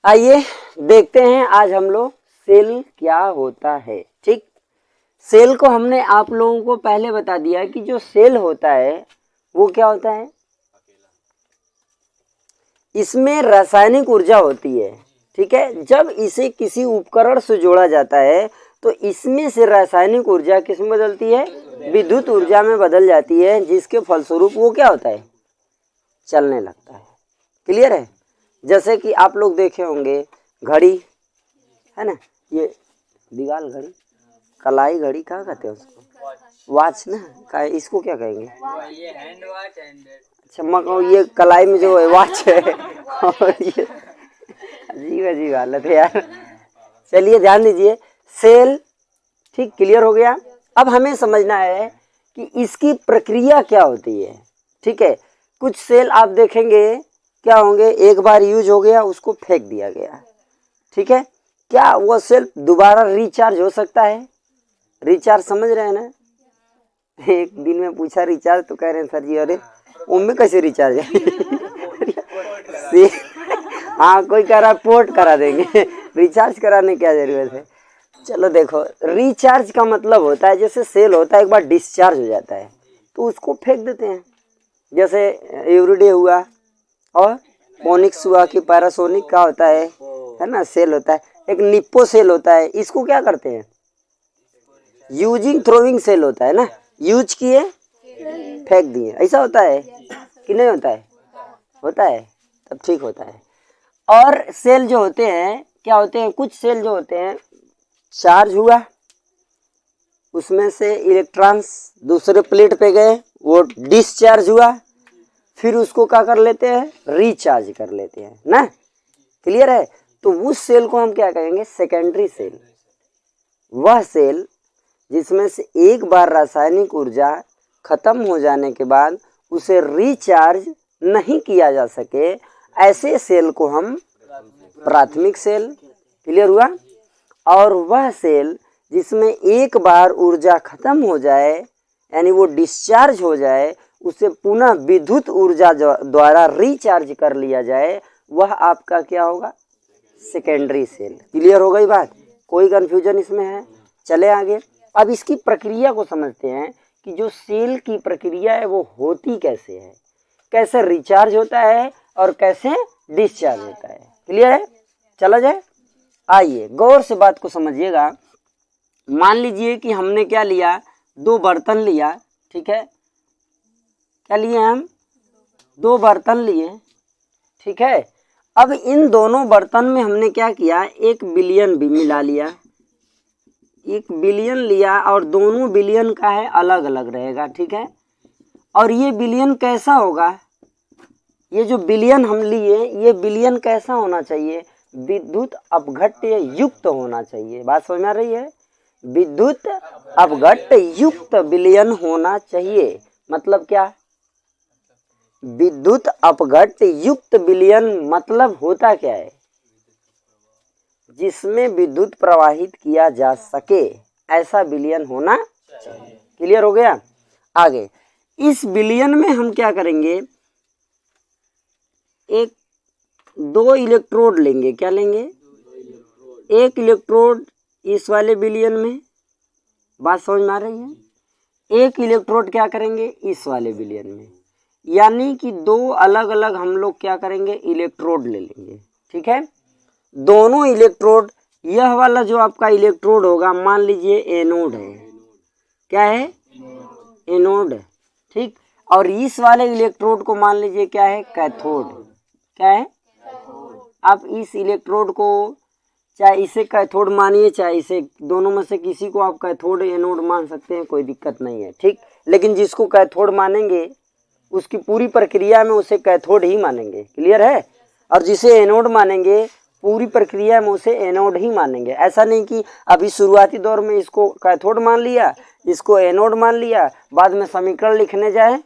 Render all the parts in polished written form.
आइए देखते हैं आज हम लोग सेल क्या होता है। ठीक, सेल को हमने आप लोगों को पहले बता दिया कि जो सेल होता है वो क्या होता है, इसमें रासायनिक ऊर्जा होती है। ठीक है, जब इसे किसी उपकरण से जोड़ा जाता है तो इसमें से रासायनिक ऊर्जा किस में बदलती है, विद्युत ऊर्जा में बदल जाती है, जिसके फलस्वरूप वो क्या होता है, चलने लगता है। क्लियर है। जैसे कि आप लोग देखे होंगे घड़ी है ना, ये दीवाल घड़ी, कलाई घड़ी कहाँ कहते हैं उसको, वॉच ना, का इसको क्या कहेंगे, ये हैंड वॉच अच्छा मगर ये कलाई में जो वॉच है और ये अजीब अजीब हालत है यार। चलिए ध्यान दीजिए, सेल। ठीक, क्लियर हो गया। अब हमें समझना है कि इसकी प्रक्रिया क्या होती है। ठीक है, कुछ सेल आप देखेंगे क्या होंगे, एक बार यूज हो गया उसको फेंक दिया गया। ठीक है, क्या वो सेल दोबारा रिचार्ज हो सकता है, रिचार्ज समझ रहे हैं ना। एक दिन में पूछा रिचार्ज तो कह रहे हैं सर जी अरे उनमें कैसे रिचार्ज है हाँ कोई कह रहा है पोर्ट करा देंगे रिचार्ज कराने क्या जरूरत है। चलो देखो, रिचार्ज का मतलब होता है जैसे सेल होता है एक बार डिस्चार्ज हो जाता है तो उसको फेंक देते हैं। जैसे एवरीडे हुआ और फोनिक्स हुआ कि पैरासोनिक का होता है ना, सेल होता है। एक निप्पो सेल होता है, इसको क्या करते हैं, यूजिंग थ्रोइंग सेल होता है ना, यूज किए फेंक दिए, ऐसा होता है कि नहीं होता है, होता है, तब ठीक होता है। और सेल जो होते हैं क्या होते हैं, कुछ सेल जो होते हैं चार्ज हुआ, उसमें से इलेक्ट्रॉन्स दूसरे प्लेट पे गए, वो डिस्चार्ज हुआ, फिर उसको क्या कर लेते हैं, रिचार्ज कर लेते हैं ना। क्लियर है। तो उस सेल को हम क्या कहेंगे, सेकेंडरी सेल। वह सेल जिसमें से एक बार रासायनिक ऊर्जा खत्म हो जाने के बाद उसे रिचार्ज नहीं किया जा सके, ऐसे सेल को हम प्राथमिक सेल। क्लियर हुआ। और वह सेल जिसमें एक बार ऊर्जा खत्म हो जाए यानी वो डिस्चार्ज हो जाए, उसे पुनः विद्युत ऊर्जा द्वारा रिचार्ज कर लिया जाए, वह आपका क्या होगा, सेकेंडरी सेल। क्लियर हो गई बात, कोई कंफ्यूजन इसमें है। चले आगे। अब इसकी प्रक्रिया को समझते हैं कि जो सेल की प्रक्रिया है वो होती कैसे है, कैसे रिचार्ज होता है और कैसे डिस्चार्ज होता है। क्लियर है, चला जाए। आइए गौर से बात को समझिएगा। मान लीजिए कि हमने क्या लिया, दो बर्तन लिया। ठीक है, क्या लिए हम, दो बर्तन लिए। ठीक है, अब इन दोनों बर्तन में हमने क्या किया, एक बिलियन भी मिला लिया, एक बिलियन लिया और दोनों बिलियन का है अलग अलग रहेगा। ठीक है, और ये बिलियन कैसा होगा, ये जो बिलियन हम लिए ये बिलियन कैसा होना चाहिए, विद्युत अपघट्य युक्त होना चाहिए। बात समझ में आ रही है, विद्युत अपघट्य युक्त बिलियन होना चाहिए। मतलब क्या, विद्युत अपघट्य युक्त बिलियन मतलब होता क्या है, जिसमें विद्युत प्रवाहित किया जा सके, ऐसा बिलियन होना चाहिए। क्लियर हो गया। आगे इस बिलियन में हम क्या करेंगे, एक दो इलेक्ट्रोड लेंगे। क्या लेंगे, एक इलेक्ट्रोड इस वाले बिलियन में। बात समझ में आ रही है, एक इलेक्ट्रोड क्या करेंगे इस वाले बिलियन में, यानी कि दो अलग अलग हम लोग क्या करेंगे, इलेक्ट्रोड ले लेंगे। ठीक है, दोनों इलेक्ट्रोड, यह वाला जो आपका इलेक्ट्रोड होगा मान लीजिए एनोड है, क्या है, एनोड। ठीक, और इस वाले इलेक्ट्रोड को मान लीजिए क्या है, कैथोड। क्या है, आप इस इलेक्ट्रोड को चाहे इसे कैथोड मानिए चाहे इसे, दोनों में से किसी को आप कैथोड एनोड मान सकते हैं, कोई दिक्कत नहीं है। ठीक, लेकिन जिसको कैथोड मानेंगे उसकी पूरी प्रक्रिया में उसे कैथोड ही मानेंगे। क्लियर है। और जिसे एनोड मानेंगे पूरी प्रक्रिया में उसे एनोड ही मानेंगे। ऐसा नहीं कि अभी शुरुआती दौर में इसको कैथोड मान लिया, इसको एनोड मान लिया, बाद में समीकरण लिखने जाए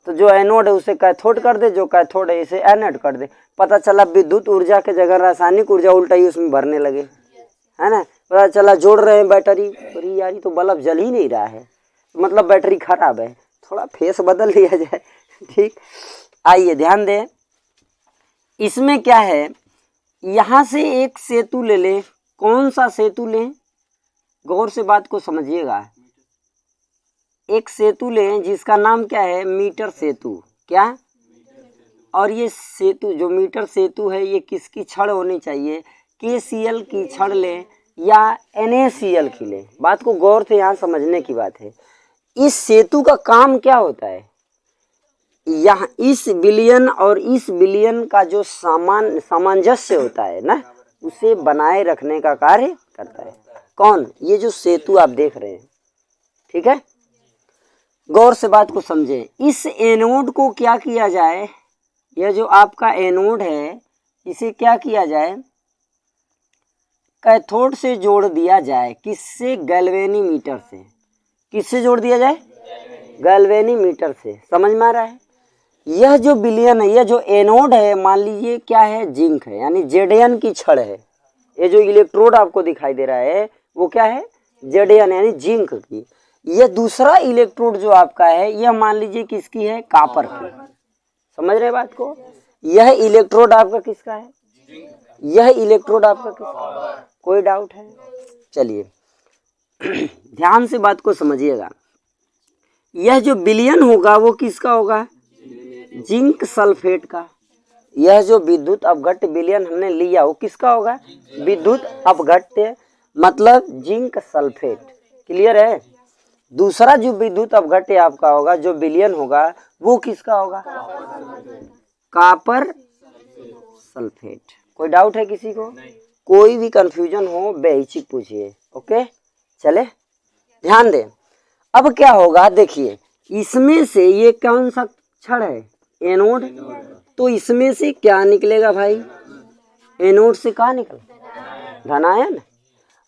तो जो एनोड है उसे कैथोड कर दे, जो कैथोड है इसे एनोड कर दे। पता चला विद्युत ऊर्जा के जगह रासायनिक ऊर्जा उल्टा ही उसमें भरने लगे, है ना। पता चला जोड़ रहे हैं बैटरी, अरे यार ये तो बल्ब जल ही नहीं रहा है, मतलब बैटरी खराब है, थोड़ा फेस बदल लिया जाए। ठीक, आइए ध्यान दें, इसमें क्या है, यहाँ से एक सेतु ले लें, कौन सा सेतु लें, गौर से बात को समझिएगा। एक सेतु लें जिसका नाम क्या है, मीटर सेतु। क्या? और ये सेतु जो मीटर सेतु है ये किसकी छड़ होनी चाहिए, KCl की छड़ लें या NaCl की लें। बात को गौर से यहाँ समझने की बात है। इस सेतु का काम क्या होता है, यहाँ इस विलयन और इस विलयन का जो सामंजस्य होता है ना, उसे बनाए रखने का कार्य करता है। कौन? ये जो सेतु आप देख रहे हैं, ठीक है। गौर से बात को समझें। इस एनोड को क्या किया जाए, यह जो आपका एनोड है इसे क्या किया जाए, कैथोड से जोड़ दिया जाए। किससे? गैल्वेनीमीटर से। किससे जोड़ दिया जाए? गैल्वेनीमीटर से। समझ में आ रहा है? यह जो विलयन है, यह जो एनोड है, मान लीजिए क्या है, जिंक है, यानी Zn की छड़ है। ये जो इलेक्ट्रोड आपको दिखाई दे रहा है वो क्या है, Zn यानी जिंक की। यह दूसरा इलेक्ट्रोड जो आपका है यह मान लीजिए किसकी है, कॉपर की। समझ रहे बात को? यह इलेक्ट्रोड आपका किसका है, यह इलेक्ट्रोड आपका किसका? कोई डाउट है? चलिए ध्यान से बात को समझिएगा। यह जो विलयन होगा वो किसका होगा, जिंक सल्फेट का। यह जो विद्युत अपघट्य विलयन हमने लिया वो किसका होगा, विद्युत अपघट्य मतलब जिंक सल्फेट। क्लियर है? दूसरा जो विद्युत अपघट्य आपका होगा, जो विलयन होगा वो किसका होगा, कॉपर सल्फेट। कोई डाउट है किसी को? कोई भी कंफ्यूजन हो बेहिचक पूछिए। ओके चले ध्यान दें। अब क्या होगा, देखिए इसमें से ये कौन सा छड़ है, एनोड। तो इसमें से क्या निकलेगा भाई, एनोड से क्या निकल, धनायन।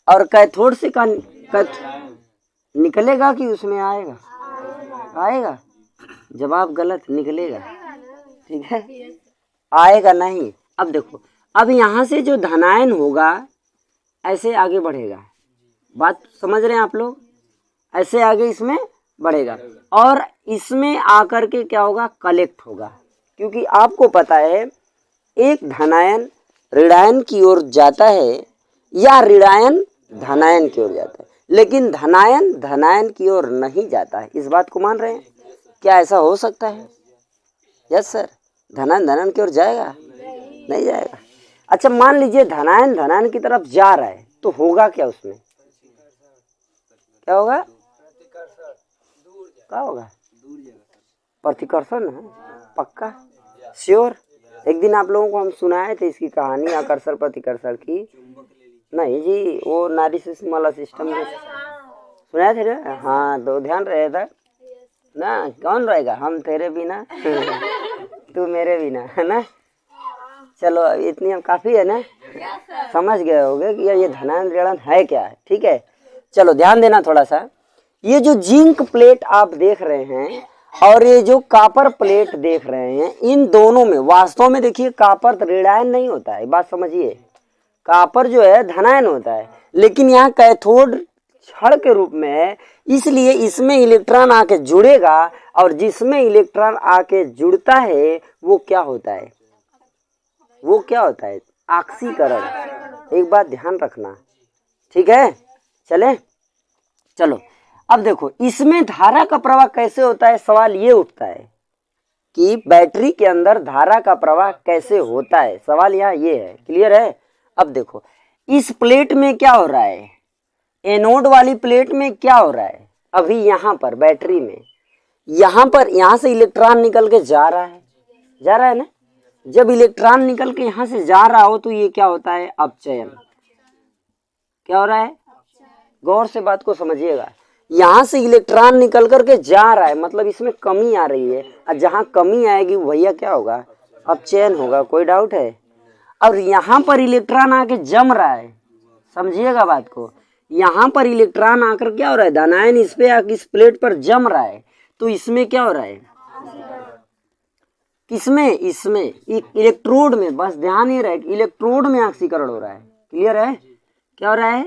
और कैथोड से क्या निकलेगा कि उसमें आएगा, आएगा। जवाब गलत, निकलेगा। ठीक है, आएगा नहीं। अब देखो, अब यहाँ से जो धनायन होगा ऐसे आगे बढ़ेगा। बात समझ रहे हैं आप लोग? ऐसे आगे इसमें बढ़ेगा और इसमें आकर के क्या होगा, कलेक्ट होगा। क्योंकि आपको पता है एक धनायन ऋणायन की ओर जाता है या ऋणायन धनायन की ओर जाता है, लेकिन धनायन धनायन की ओर नहीं जाता है। इस बात को मान रहे हैं? क्या ऐसा हो सकता है? यस सर, धनायन धनायन की ओर जाएगा? नहीं जाएगा। अच्छा मान लीजिए धनायन धनायन की तरफ जा रहा है तो होगा क्या, उसमें क्या होगा, क्या होगा, प्रतिकर्षण है। पक्का श्योर? एक दिन आप लोगों को हम सुनाए थे इसकी कहानी, आकर्षण प्रतिकर्षण की। नहीं जी, वो नारी वाला सिस्टम सुनाए थे ना? हाँ, तो ध्यान रहेगा ना। कौन रहेगा, हम तेरे बिना तू मेरे बिना, है ना। चलो इतनी हम काफ़ी है ना, समझ गए होगे कि ये धनायन ऋणायन है क्या है। ठीक है, चलो ध्यान देना थोड़ा सा। ये जो जिंक प्लेट आप देख रहे हैं और ये जो कॉपर प्लेट देख रहे हैं, इन दोनों में वास्तव में देखिए कॉपर ऋणायन नहीं होता है, बात समझिए। कॉपर जो है धनायन होता है, लेकिन यहाँ कैथोड छड़ के रूप में है, इसलिए इसमें इलेक्ट्रॉन आके जुड़ेगा और जिसमें इलेक्ट्रॉन आके जुड़ता है वो क्या होता है, वो क्या होता है, ऑक्सीकरण। एक बात ध्यान रखना, ठीक है। चले चलो अब देखो इसमें धारा का प्रवाह कैसे होता है। सवाल ये उठता है कि बैटरी के अंदर धारा का प्रवाह कैसे होता है, सवाल यहाँ ये है। क्लियर है? अब देखो इस प्लेट में क्या हो रहा है, एनोड वाली प्लेट में क्या हो रहा है, अभी यहाँ पर बैटरी में यहाँ पर यहाँ से इलेक्ट्रॉन निकल के जा रहा है ना। जब इलेक्ट्रॉन निकल के यहाँ से जा रहा हो तो ये क्या होता है, अपचयन। क्या हो रहा है, गौर से बात को समझिएगा। यहाँ से इलेक्ट्रॉन निकल करके जा रहा है, मतलब इसमें कमी आ रही है, और जहाँ कमी आएगी भैया क्या होगा, अपचयन होगा। कोई डाउट है? और यहाँ पर इलेक्ट्रॉन आके जम रहा है, समझिएगा बात को। यहाँ पर इलेक्ट्रॉन आकर क्या हो रहा है, धनायन इस पे आके इस प्लेट पर जम रहा है, तो इसमें क्या हो रहा है, किसमें, इसमें इलेक्ट्रोड में। बस ध्यान ही रहे इलेक्ट्रोड में ऑक्सीकरण हो रहा है। क्लियर है? क्या हो रहा है?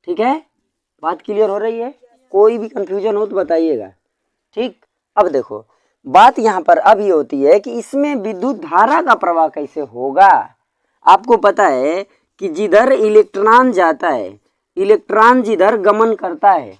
ठीक है, बात क्लियर हो रही है? कोई भी कंफ्यूजन हो तो बताइएगा। ठीक, अब देखो बात यहाँ पर अब ये होती है कि इसमें विद्युत धारा का प्रवाह कैसे होगा। आपको पता है कि जिधर इलेक्ट्रॉन जाता है, इलेक्ट्रॉन जिधर गमन करता है,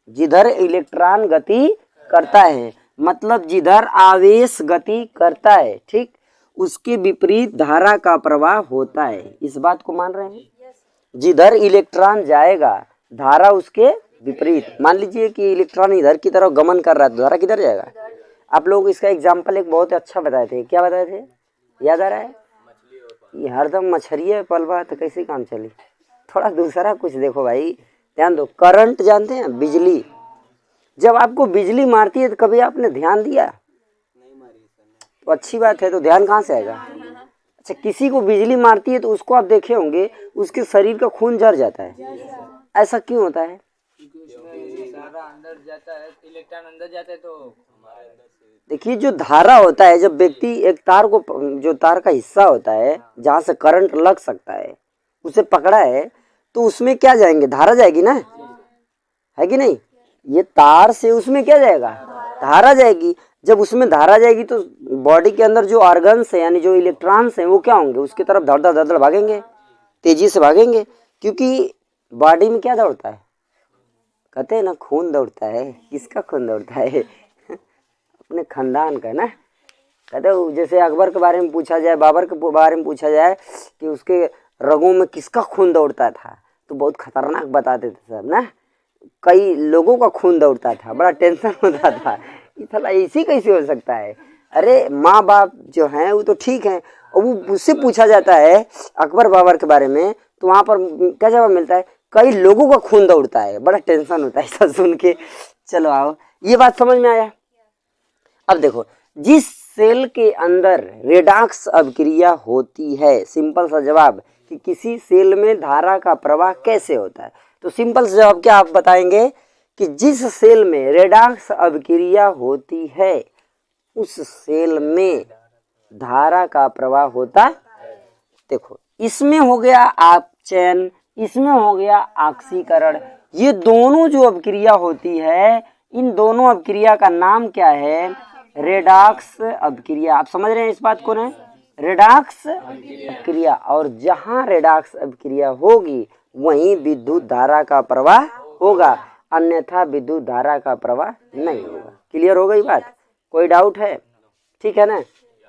जिधर इलेक्ट्रॉन गति करता है, मतलब जिधर आवेश गति करता है, ठीक, उसके विपरीत धारा का प्रवाह होता है। इस बात को मान रहे हैं? जिधर इलेक्ट्रॉन जाएगा धारा उसके विपरीत। मान लीजिए कि इलेक्ट्रॉन इधर की तरफ गमन कर रहा है तो धारा किधर जाएगा? आप लोगों को इसका एग्जाम्पल एक बहुत अच्छा बताए थे। क्या बताए थे, याद आ रहा है? ये हरदम मछलिए पलवा तो कैसे काम चली। थोड़ा दूसरा कुछ देखो भाई, ध्यान दो। करंट जानते हैं, बिजली। जब आपको बिजली मारती है तो कभी आपने ध्यान दिया? तो अच्छी बात है, तो ध्यान कहाँ से आएगा? अच्छा, किसी को बिजली मारती है तो उसको आप देखे होंगे उसके शरीर का खून जर जाता है। ऐसा क्यों होता है? अंदर जाता है, इलेक्ट्रॉन अंदर जाता है तो देखिए, जो धारा होता है, जब व्यक्ति एक तार को, जो तार का हिस्सा होता है जहाँ से करंट लग सकता है, उसे पकड़ा है तो उसमें क्या जाएंगे? धारा जाएगी ना, है कि नहीं? ये तार से उसमें क्या जाएगा? धारा जाएगी। जब उसमें धारा जाएगी तो बॉडी के अंदर जो ऑर्गन्स है, यानी जो इलेक्ट्रॉन्स हैं, वो क्या होंगे? उसकी तरफ धड़ धड़ धड़ धड़ भागेंगे, तेजी से भागेंगे। क्योंकि बॉडी में क्या दौड़ता है? कहते हैं ना, खून दौड़ता है। किसका खून दौड़ता है? अपने खानदान का ना। कहते हो, जैसे अकबर के बारे में पूछा जाए, बाबर के बारे में पूछा जाए कि उसके रगों में किसका खून दौड़ता था, तो बहुत खतरनाक बताते थे सब ना। कई लोगों का खून दौड़ता था, बड़ा टेंशन होता था, इतना ऐसी कैसे हो सकता है? अरे माँ बाप जो हैं वो तो ठीक है, और वो उससे पूछा जाता है अकबर बाबर के बारे में, तो वहाँ पर क्या जवाब मिलता है? कई लोगों का खून दौड़ता है। बड़ा टेंशन होता है ऐसा सुन के। चलो आओ, ये बात समझ में आया? अब देखो, जिस सेल के अंदर रेडॉक्स अभिक्रिया होती है, सिंपल सा जवाब कि किसी सेल में धारा का प्रवाह कैसे होता है, तो सिंपल सा जवाब क्या आप बताएंगे कि जिस सेल में रेडॉक्स अभिक्रिया होती है उस सेल में धारा का प्रवाह होता। देखो, इसमें हो गया अपचयन, इसमें हो गया ऑक्सीकरण। ये दोनों जो अभिक्रिया होती है, इन दोनों अभिक्रिया का नाम क्या है? रेडॉक्स अभिक्रिया। आप समझ रहे हैं इस बात को ना? रेडॉक्स अभिक्रिया। और जहां रेडॉक्स अभिक्रिया होगी वहीं विद्युत धारा का प्रवाह होगा, अन्यथा विद्युत धारा का प्रवाह नहीं होगा। क्लियर हो गई बात? कोई डाउट है? ठीक है ना?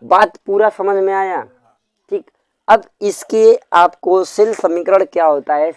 बात पूरा समझ में आया? ठीक। अब इसके आपको सेल समीकरण क्या होता है